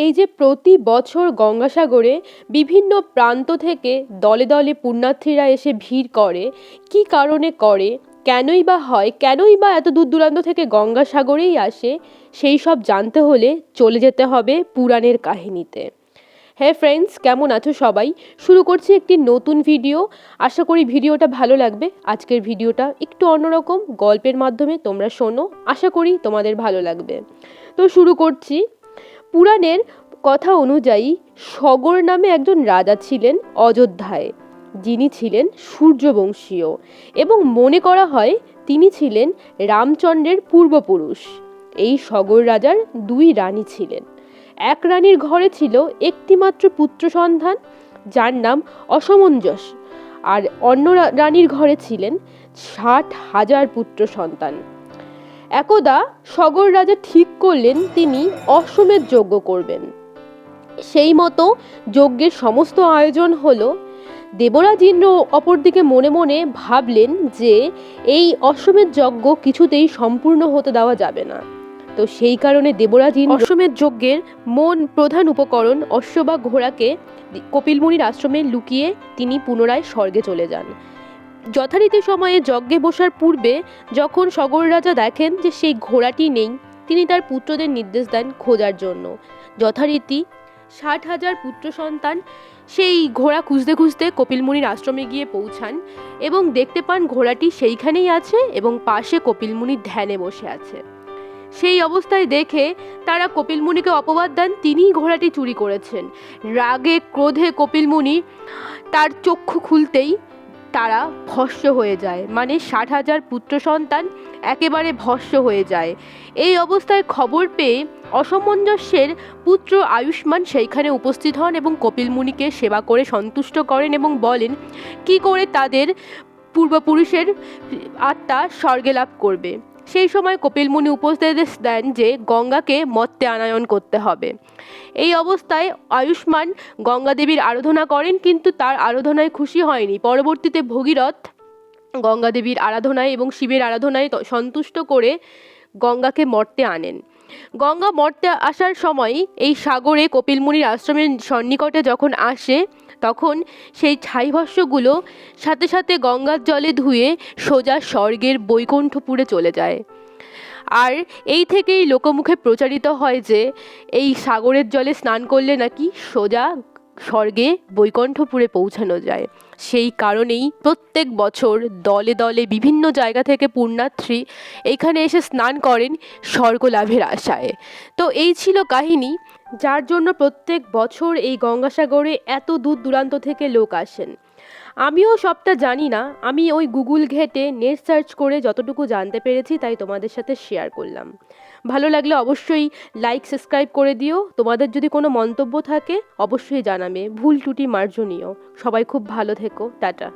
এই যে প্রতি বছর গঙ্গাসাগরে বিভিন্ন প্রান্ত থেকে দলে দলে পুণ্যার্থীরা এসে ভিড় করে, কী কারণে করে, কেনই বা হয়, কেনই বা এত দূর দূরান্ত থেকে গঙ্গাসাগরেই আসে, সেই সব জানতে হলে চলে যেতে হবে পুরাণের কাহিনীতে। হ্যাঁ ফ্রেন্ডস, কেমন আছো সবাই? শুরু করছি একটি নতুন ভিডিও। আশা করি ভিডিওটা ভালো লাগবে। আজকের ভিডিওটা একটু অন্যরকম, গল্পের মাধ্যমে তোমরা শোনো, আশা করি তোমাদের ভালো লাগবে। তো শুরু করছি। পুরাণের কথা অনুযায়ী সগর নামে একজন রাজা ছিলেন অযোধ্যায়, যিনি ছিলেন সূর্যবংশীয় এবং মনে করা হয় তিনি ছিলেন রামচন্দ্রের পূর্বপুরুষ। এই সগর রাজার দুই রানী ছিলেন। এক রানীর ঘরে ছিল একটিমাত্র পুত্র সন্তান, যার নাম অসমঞ্জস, আর অন্য রানীর ঘরে ছিলেন 60,000 পুত্র সন্তান। একদা সগর রাজা ঠিক করলেন তিনি অশ্বমেধ যজ্ঞ করবেন। সেই মতো যজ্ঞের সমস্ত আয়োজন হলো। দেবরাজ ইন্দ্র অপরদিকে মনে মনে ভাবলেন যে এই অশ্বমেধ যজ্ঞ কিছুতেই সম্পূর্ণ হতে দেওয়া যাবে না। তো সেই কারণে দেবরাজ ইন্দ্র অশ্বমেধ যজ্ঞের প্রধান উপকরণ অশ্ব বা ঘোড়াকে কপিল মুনির আশ্রমে লুকিয়ে তিনি পুনরায় স্বর্গে চলে যান। যথারীতি সময়ে যজ্ঞে বসার পূর্বে যখন সগর রাজা দেখেন যে সেই ঘোড়াটি নেই, তিনি তার পুত্রদের নির্দেশ দেন খোঁজার জন্য। যথারীতি 60,000 পুত্র সন্তান সেই ঘোড়া খুঁজতে খুঁজতে কপিল মুনির আশ্রমে গিয়ে পৌঁছান এবং দেখতে পান ঘোড়াটি সেইখানেই আছে এবং পাশে কপিল মুনির ধ্যানে বসে আছে। সেই অবস্থায় দেখে তারা কপিল মুনিকে অপবাদ দেন তিনিই ঘোড়াটি চুরি করেছেন। রাগে ক্রোধে কপিল মুনি তার চক্ষু খুলতেই তারা ভস্ম হয়ে যায়, মানে 60,000 পুত্র সন্তান একেবারে ভস্ম হয়ে যায়। এই অবস্থায় খবর পেয়ে অসমঞ্জস্যের পুত্র আয়ুষ্মান সেইখানে উপস্থিত হন এবং কপিল মুনিকে সেবা করে সন্তুষ্ট করেন এবং বলেন কি করে তাদের পূর্বপুরুষের আত্মা স্বর্গে লাভ করবে। সেই সময় কপিল মুনি উপদেশ দেন যে গঙ্গাকে মর্তে আনয়ন করতে হবে। এই অবস্থায় আয়ুষ্মান গঙ্গা দেবীর আরাধনা করেন, কিন্তু তার আরাধনায় খুশি হয়নি। পরবর্তীতে ভগীরথ গঙ্গা দেবীর আরাধনায় এবং শিবের আরাধনায় সন্তুষ্ট করে গঙ্গাকে মর্তে আনেন। গঙ্গা মর্তে আসার সময় এই সাগরে কপিল মুনির আশ্রমের সন্নিকটে যখন আসে, তখন সেই ছাইভস্মগুলো সাথে সাথে গঙ্গার জলে ধুয়ে সোজা স্বর্গের বৈকুণ্ঠপুরে চলে যায়। আর এই থেকেই লোকমুখে প্রচারিত হয় যে এই সাগরের জলে স্নান করলে নাকি সোজা স্বর্গে বৈকুণ্ঠপুরে পৌঁছানো যায়। সেই কারণেই প্রত্যেক বছর দলে দলে বিভিন্ন জায়গা থেকে পুণ্যার্থী এখানে এসে স্নান করেন স্বর্গ লাভের আশায়। তো এই ছিল কাহিনী, যার জন্য প্রত্যেক বছর এই গঙ্গাসাগরে এত দূর দূরান্ত থেকে লোক আসেন। আমিও সবটা জানি না, আমি ওই গুগল ঘেটে নেট সার্চ করে যতটুকু জানতে পেরেছি তাই তোমাদের সাথে শেয়ার করলাম। ভালো লাগলে অবশ্যই লাইক সাবস্ক্রাইব করে দিও। তোমাদের যদি কোনো মন্তব্য থাকে অবশ্যই জানাবে, ভুল ত্রুটি মার্জনীয়। সবাই খুব ভালো থেকো, টাটা।